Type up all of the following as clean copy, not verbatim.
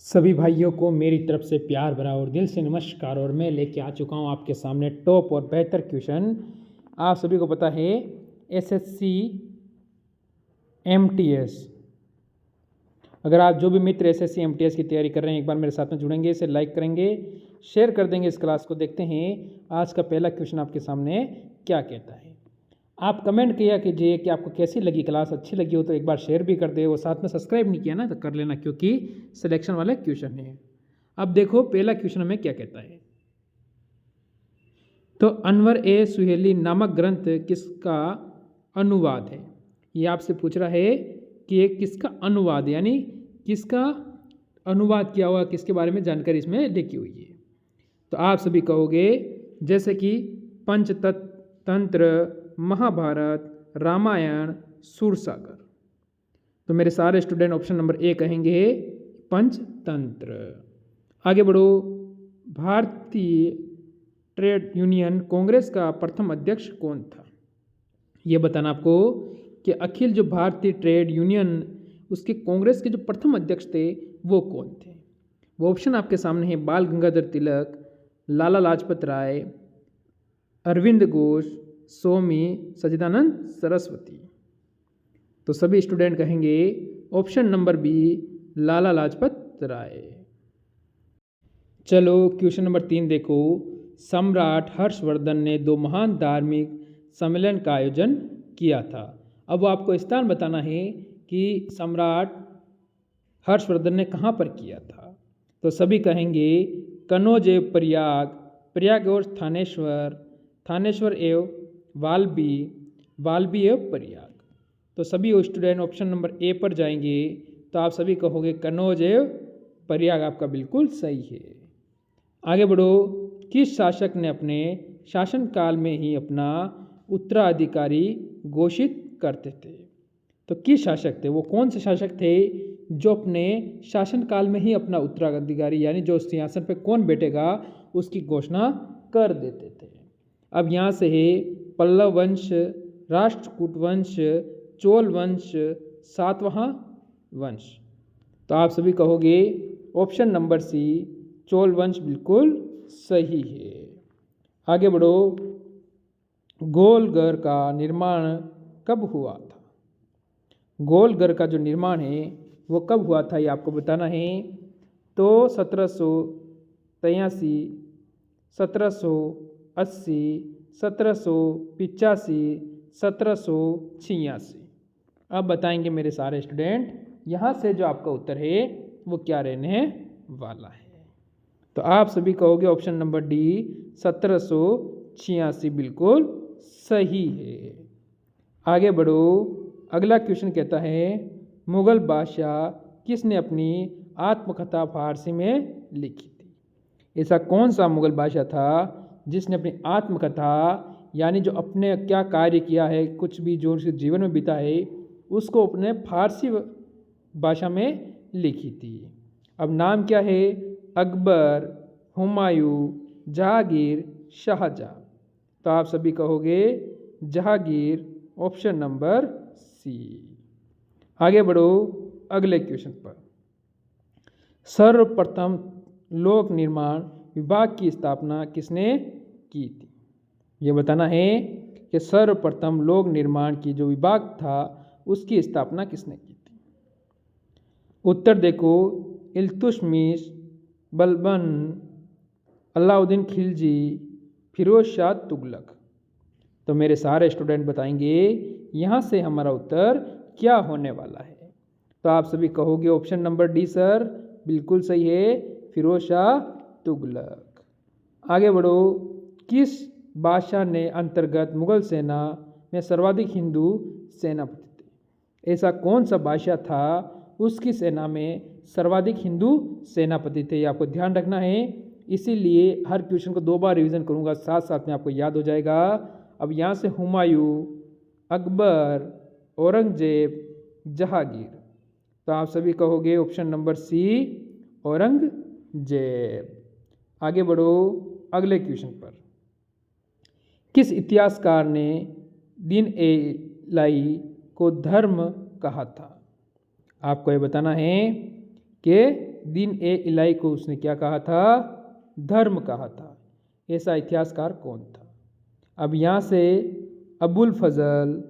सभी भाइयों को मेरी तरफ से प्यार भरा और दिल से नमस्कार। और मैं लेके आ चुका हूँ आपके सामने टॉप और बेहतर क्वेश्चन। आप सभी को पता है एसएससी एमटीएस, अगर आप जो भी मित्र एसएससी एमटीएस की तैयारी कर रहे हैं एक बार मेरे साथ में जुड़ेंगे, इसे लाइक करेंगे, शेयर कर देंगे इस क्लास को। देखते हैं आज का पहला क्वेश्चन आपके सामने क्या कहता है। आप कमेंट किया कीजिए कि आपको कैसी लगी क्लास, अच्छी लगी हो तो एक बार शेयर भी कर दे, और साथ में सब्सक्राइब नहीं किया ना तो कर लेना, क्योंकि सिलेक्शन वाले क्वेश्चन है। अब देखो पहला क्वेश्चन हमें क्या कहता है। तो अनवर ए सुहेली नामक ग्रंथ किसका अनुवाद है। ये आपसे पूछ रहा है कि ये किसका अनुवाद यानी किसका अनुवाद किया हुआ, किसके बारे में जानकारी इसमें लिखी हुई है। तो आप सभी कहोगे जैसे कि पंचतंत्र, महाभारत, रामायण, सूरसागर। तो मेरे सारे स्टूडेंट ऑप्शन नंबर ए कहेंगे पंचतंत्र। आगे बढ़ो। भारतीय ट्रेड यूनियन कांग्रेस का प्रथम अध्यक्ष कौन था। ये बताना आपको कि अखिल जो भारतीय ट्रेड यूनियन उसके कांग्रेस के जो प्रथम अध्यक्ष थे वो कौन थे। वो ऑप्शन आपके सामने है बाल गंगाधर तिलक, लाला लाजपत राय, अरविंद घोष, स्वामी सच्चिदानंद सरस्वती। तो सभी स्टूडेंट कहेंगे option number B Lala Lajpat Rai. चलो क्वेश्चन नंबर 3 देखो। सम्राट हर्षवर्धन ने 2 महान धार्मिक सम्मेलन का आयोजन किया था। अब आपको स्थान बताना है कि सम्राट हर्षवर्धन ने कहाँ पर किया था। तो सभी कहेंगे कनौज एवं प्रयाग, प्रयाग और थानेश्वर, थानेश्वर एवं वाल्बी, वाल्बी एवं प्रयाग। तो सभी स्टूडेंट ऑप्शन नंबर ए पर जाएंगे। तो आप सभी कहोगे कनौज एवं प्रयाग, आपका बिल्कुल सही है। आगे बढ़ो। किस शासक ने अपने शासनकाल में ही अपना उत्तराधिकारी घोषित करते थे। तो किस शासक थे, वो कौन से शासक थे जो अपने शासनकाल में ही अपना उत्तराधिकारी यानी जो सिंहासन पे कौन बैठेगा उसकी घोषणा कर देते थे। अब यहाँ से है पल्लव वंश, राष्ट्रकूट वंश, चोल वंश, सातवाहन वंश। तो आप सभी कहोगे ऑप्शन नंबर सी चोल वंश बिल्कुल सही है। आगे बढ़ो। गोलघर का निर्माण कब हुआ था। गोलघर का जो निर्माण है वो कब हुआ था ये आपको बताना है। तो 1783, 1780, 1785, 1786। अब बताएंगे मेरे सारे स्टूडेंट, यहाँ से जो आपका उत्तर है वो क्या रहने वाला है। तो आप सभी कहोगे ऑप्शन नंबर डी 1786 बिल्कुल सही है। आगे बढ़ो। अगला क्वेश्चन कहता है मुगल बादशाह किसने अपनी आत्मकथा फारसी में लिखी थी। ऐसा कौन सा मुगल बादशाह था जिसने अपनी आत्मकथा यानी जो अपने क्या कार्य किया है, कुछ भी जो उसके जीवन में बीता है उसको अपने फारसी भाषा में लिखी थी। अब नाम क्या है, अकबर, हुमायूं, जहांगीर, शाहजहां। तो आप सभी कहोगे जहांगीर, ऑप्शन नंबर सी। आगे बढ़ो अगले क्वेश्चन पर। सर्वप्रथम लोक निर्माण विभाग की स्थापना किसने की थी। ये बताना है कि सर्वप्रथम लोक निर्माण की जो विभाग था उसकी स्थापना किसने की थी। उत्तर देखो इल्तुतमिश, बलबन, अलाउद्दीन खिलजी, फिरोज शाह तुगलक। तो मेरे सारे स्टूडेंट बताएंगे यहाँ से हमारा उत्तर क्या होने वाला है। तो आप सभी कहोगे ऑप्शन नंबर डी सर बिल्कुल सही है, फिरोज शाह तुगलक। आगे बढ़ो। किस बादशाह ने अंतर्गत मुगल सेना में सर्वाधिक हिंदू सेनापति थे। ऐसा कौन सा बादशाह था उसकी सेना में सर्वाधिक हिंदू सेनापति थे, आपको ध्यान रखना है। इसीलिए हर क्वेश्चन को 2 बार रिवीजन करूंगा, साथ साथ में आपको याद हो जाएगा। अब यहाँ से हुमायूं, अकबर, औरंगजेब, जहांगीर। तो आप सभी कहोगे ऑप्शन नंबर सी औरंगजेब। आगे बढ़ो अगले क्वेश्चन पर। किस इतिहासकार ने दीन ए इलाही को धर्म कहा था। आपको ये बताना है कि दिन ए इलाई को उसने क्या कहा था? धर्म कहा था। ऐसा इतिहासकार कौन था? अब यहाँ से अबुल फजल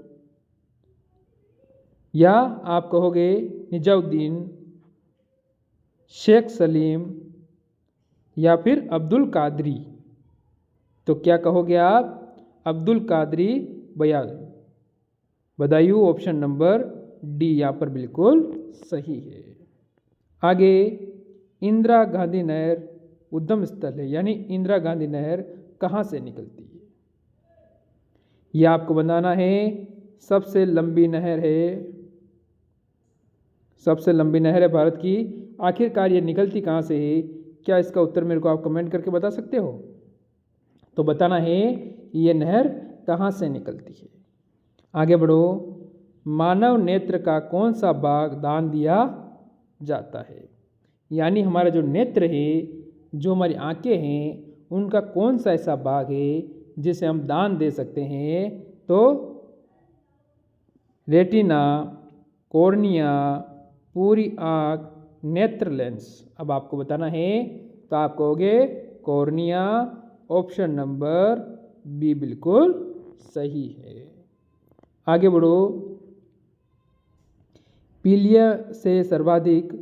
या आप कहोगे निजाउद्दीन, शेख सलीम या फिर अब्दुल कादरी। तो क्या कहोगे आप? अब्दुल कादरी बयाल। बदायूं ऑप्शन नंबर डी यहाँ पर बिल्कुल सही है। आगे इंदिरा गांधी नहर उद्गम स्थल है, यानी इंदिरा गांधी नहर कहाँ से निकलती है? ये आपको बताना है। सबसे लंबी नहर है, सबसे लंबी नहर है भारत की। आखिरकार ये निकलती कहाँ से है? क्या इसका उत्तर मेरे को आप कमेंट करके बता सकते हो? तो बताना है कि ये नहर कहाँ से निकलती है। आगे बढ़ो। मानव नेत्र का कौन सा भाग दान दिया जाता है? यानी हमारा जो नेत्र है, जो हमारी आंखें हैं, उनका कौन सा ऐसा भाग है जिसे हम दान दे सकते हैं? तो रेटिना, कॉर्निया, पूरी आँख, नेत्र लेंस। अब आपको बताना है, तो आप कहोगे कॉर्निया। ऑप्शन नंबर बी बिल्कुल सही है। आगे बढ़ो। पीलिया से सर्वाधिक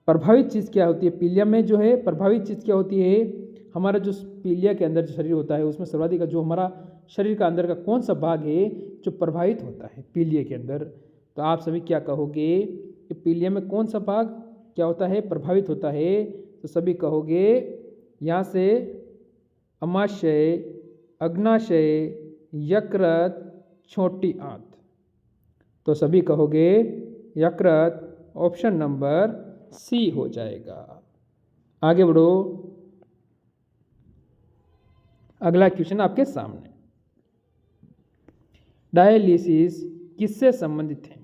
प्रभावित चीज़ क्या होती है? पीलिया में जो है प्रभावित चीज़ क्या होती है? हमारा जो पीलिया के अंदर जो शरीर होता है, उसमें सर्वाधिक जो हमारा शरीर का अंदर का कौन सा भाग है जो प्रभावित होता है पीलिया के अंदर? तो आप सभी क्या कहोगे कि पीलिया में कौन सा भाग क्या होता है? प्रभावित होता है। तो सभी कहोगे यहाँ से अमाशय, अग्नाशय, यकृत, छोटी आंत। तो सभी कहोगे यकृत। ऑप्शन नंबर सी हो जाएगा। आगे बढ़ो। अगला क्वेश्चन आपके सामने। डायलिसिस किससे संबंधित है?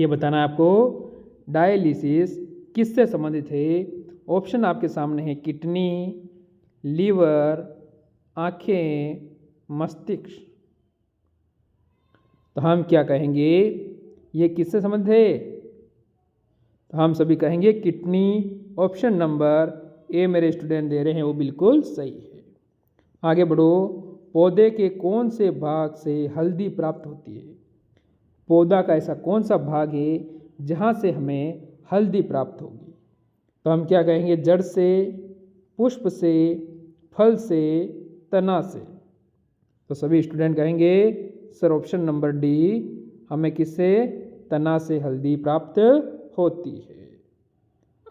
ये बताना है आपको। डायलिसिस किससे संबंधित है? ऑप्शन आपके सामने है किडनी, लीवर, आँखें, मस्तिष्क। तो हम क्या कहेंगे? ये किससे संबंधित है? तो हम सभी कहेंगे किडनी। ऑप्शन नंबर ए मेरे स्टूडेंट दे रहे हैं, वो बिल्कुल सही है। आगे बढ़ो। पौधे के कौन से भाग से हल्दी प्राप्त होती है? पौधा का ऐसा कौन सा भाग है जहाँ से हमें हल्दी प्राप्त होगी? तो हम क्या कहेंगे? जड़ से, पुष्प से, फल से, तना से। तो सभी स्टूडेंट कहेंगे सर ऑप्शन नंबर डी, हमें किससे? तना से हल्दी प्राप्त होती है।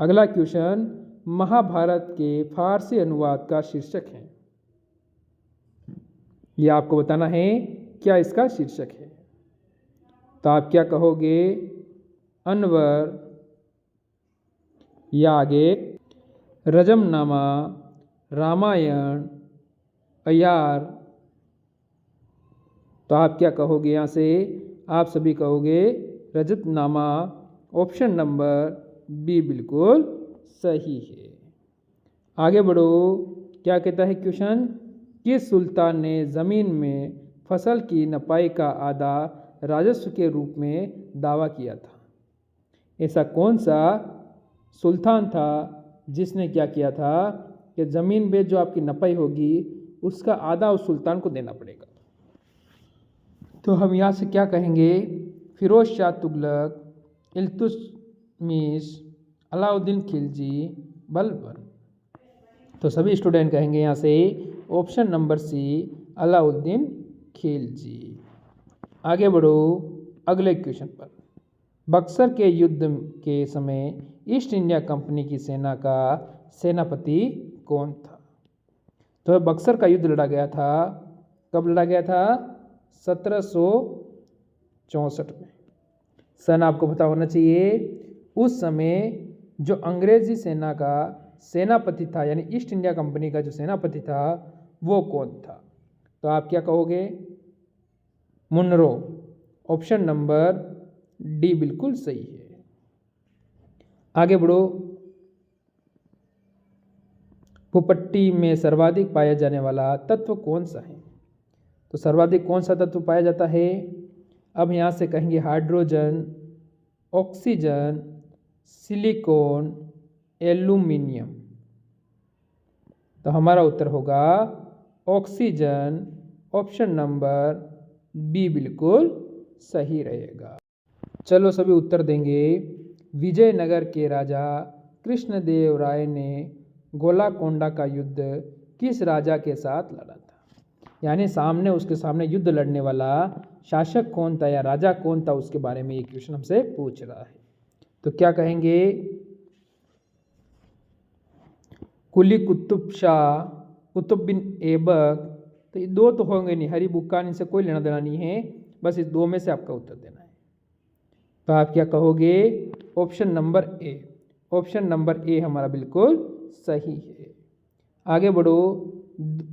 अगला क्वेश्चन महाभारत के फारसी अनुवाद का शीर्षक है। यह आपको बताना है क्या इसका शीर्षक है। तो आप क्या कहोगे? अनवर, या आगे रजमनामा, रामायण, अयार। तो आप क्या कहोगे? यहाँ से आप सभी कहोगे रजतनामा। ऑप्शन नंबर बी बिल्कुल सही है। आगे बढ़ो। क्या कहता है क्वेश्चन? किस सुल्तान ने ज़मीन में फसल की नपाई का आधा राजस्व के रूप में दावा किया था? ऐसा कौन सा सुल्तान था जिसने क्या किया था कि ज़मीन में जो आपकी नपाई होगी उसका आधा उस सुल्तान को देना पड़ेगा? तो हम यहाँ से क्या कहेंगे? फिरोज शाह तुगलक, इल्तुतमिश, अलाउद्दीन खिलजी, बलबन। तो सभी स्टूडेंट कहेंगे यहाँ से option number C, Alauddin Khilji. आगे बढ़ो अगले क्वेश्चन पर। बक्सर के युद्ध के समय ईस्ट इंडिया कंपनी की सेना का सेनापति कौन था? तो बक्सर का युद्ध लड़ा गया था। कब लड़ा गया था? 1764 में। सन आपको पता होना चाहिए। उस समय जो अंग्रेजी सेना का सेनापति था, यानी ईस्ट इंडिया कंपनी का जो सेनापति था, वो कौन था? तो आप क्या कहोगे? मुनरो। ऑप्शन नंबर डी बिल्कुल सही है। आगे बढ़ो। भूपट्टी में सर्वाधिक पाया जाने वाला तत्व कौन सा है? तो सर्वाधिक कौन सा तत्व पाया जाता है? अब यहाँ से कहेंगे हाइड्रोजन, ऑक्सीजन, सिलिकॉन, एल्यूमिनियम। तो हमारा उत्तर होगा ऑक्सीजन। ऑप्शन नंबर बी बिल्कुल सही रहेगा। चलो सभी उत्तर देंगे। विजयनगर के राजा कृष्णदेव राय ने गोलाकोंडा का युद्ध किस राजा के साथ लड़ा था? यानी उसके सामने युद्ध लड़ने वाला शासक कौन था या राजा कौन था, उसके बारे में ये क्वेश्चन हमसे पूछ रहा है। तो क्या कहेंगे? कुली कुतुब शाह, कुतुब बिन ऐबक। तो ये दो तो होंगे नहीं, हरी बुक्कान, इनसे कोई लेना देना नहीं है, बस इस दो में से आपका उत्तर देना है। तो आप क्या कहोगे? Option number A. Option number A हमारा बिल्कुल सही है। आगे बढ़ो।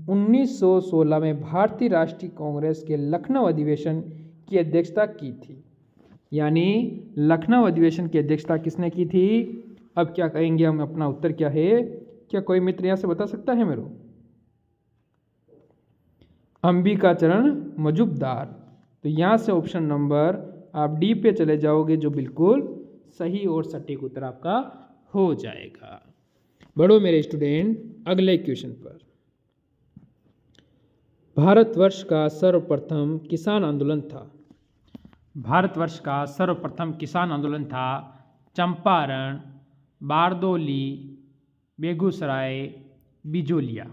1916 में भारतीय राष्ट्रीय कांग्रेस के लखनऊ अधिवेशन की अध्यक्षता की थी। यानी लखनऊ अधिवेशन की अध्यक्षता किसने की थी? अब क्या कहेंगे हम, अपना उत्तर क्या है? क्या कोई मित्र यहाँ से बता सकता है मेरे? अंबिकाचरण मजूमदार। तो यहाँ से ऑप्शन नंबर आप डी पे चले जाओगे, जो बिल्कुल सही और सटीक उत्तर आपका हो जाएगा। बढ़ो मेरे स्टूडेंट अगले क्वेश्चन पर। भारतवर्ष का सर्वप्रथम किसान आंदोलन था। भारतवर्ष का सर्वप्रथम किसान आंदोलन था चंपारण, बारदौली, बेगूसराय, बिजोलिया।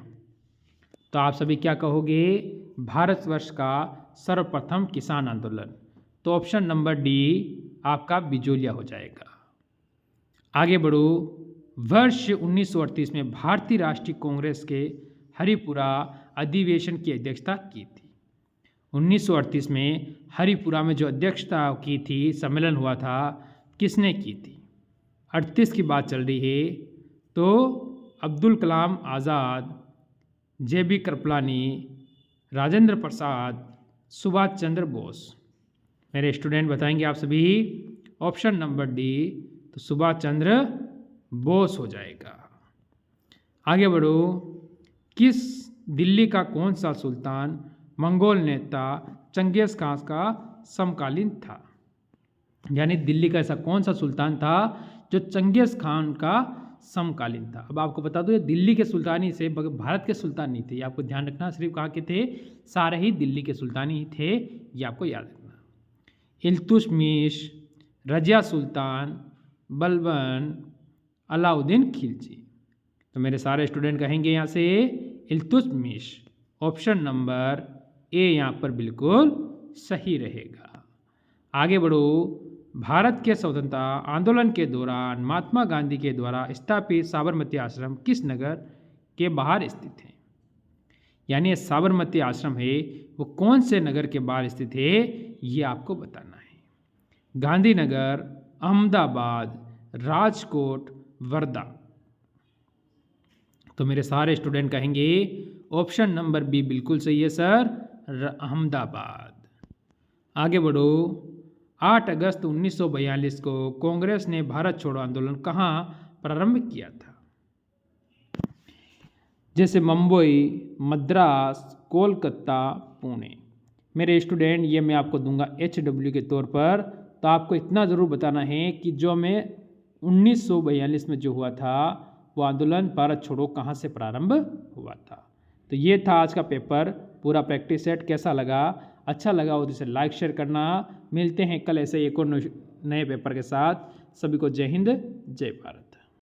तो आप सभी क्या कहोगे? भारतवर्ष का सर्वप्रथम किसान आंदोलन। तो ऑप्शन नंबर डी आपका बिजोलिया हो जाएगा। आगे बढ़ो। वर्ष 1938 में भारतीय राष्ट्रीय कांग्रेस के हरिपुरा अधिवेशन की अध्यक्षता की थी। 1938 में हरिपुरा में जो अध्यक्षता की थी, सम्मेलन हुआ था, किसने की थी? 38 की बात चल रही है। तो अब्दुल कलाम आज़ाद, जे.बी. कृपलानी, राजेंद्र प्रसाद, सुभाष चंद्र बोस। मेरे स्टूडेंट बताएंगे आप सभी। ऑप्शन नंबर डी, तो सुभाष चंद्र बोस हो जाएगा। आगे बढ़ो। किस दिल्ली का कौन सा सुल्तान मंगोल नेता चंगेज खान का समकालीन था? यानी दिल्ली का ऐसा कौन सा सुल्तान था जो चंगेज खान का समकालीन था? अब आपको बता दो, ये दिल्ली के सुल्तानी से भारत के सुल्तान नहीं थे, ये आपको ध्यान रखना। सिर्फ कहाँ के थे? सारे ही दिल्ली के सुल्तानी ही थे, ये आपको याद रखना। इल्तुतमिश, रजिया सुल्तान, बलबन, अलाउद्दीन खिलजी। तो मेरे सारे स्टूडेंट कहेंगे यहाँ से इल्तुतमिश। ऑप्शन नंबर ए यहाँ पर बिल्कुल सही रहेगा। आगे बढ़ो। भारत के स्वतंत्रता आंदोलन के दौरान महात्मा गांधी के द्वारा स्थापित साबरमती आश्रम किस नगर के बाहर स्थित है? यानी ये साबरमती आश्रम है, वो कौन से नगर के बाहर स्थित है, ये आपको बताना है। गांधीनगर, अहमदाबाद, राजकोट, वर्धा। तो मेरे सारे स्टूडेंट कहेंगे ऑप्शन नंबर बी बिल्कुल सही है सर, अहमदाबाद। आगे बढ़ो। 8 अगस्त 1942 को कांग्रेस ने भारत छोड़ो आंदोलन कहाँ प्रारंभ किया था? जैसे मुंबई, मद्रास, कोलकाता, पुणे। मेरे स्टूडेंट ये मैं आपको दूंगा HW के तौर पर। तो आपको इतना ज़रूर बताना है कि जो हमें 1942 में जो हुआ था, वो आंदोलन भारत छोड़ो कहाँ से प्रारंभ हुआ था। तो ये था आज का पेपर, पूरा प्रैक्टिस सेट। कैसा लगा? अच्छा लगा हो तो इसे लाइक शेयर करना। मिलते हैं कल ऐसे एक और नए पेपर के साथ। सभी को जय हिंद, जय भारत।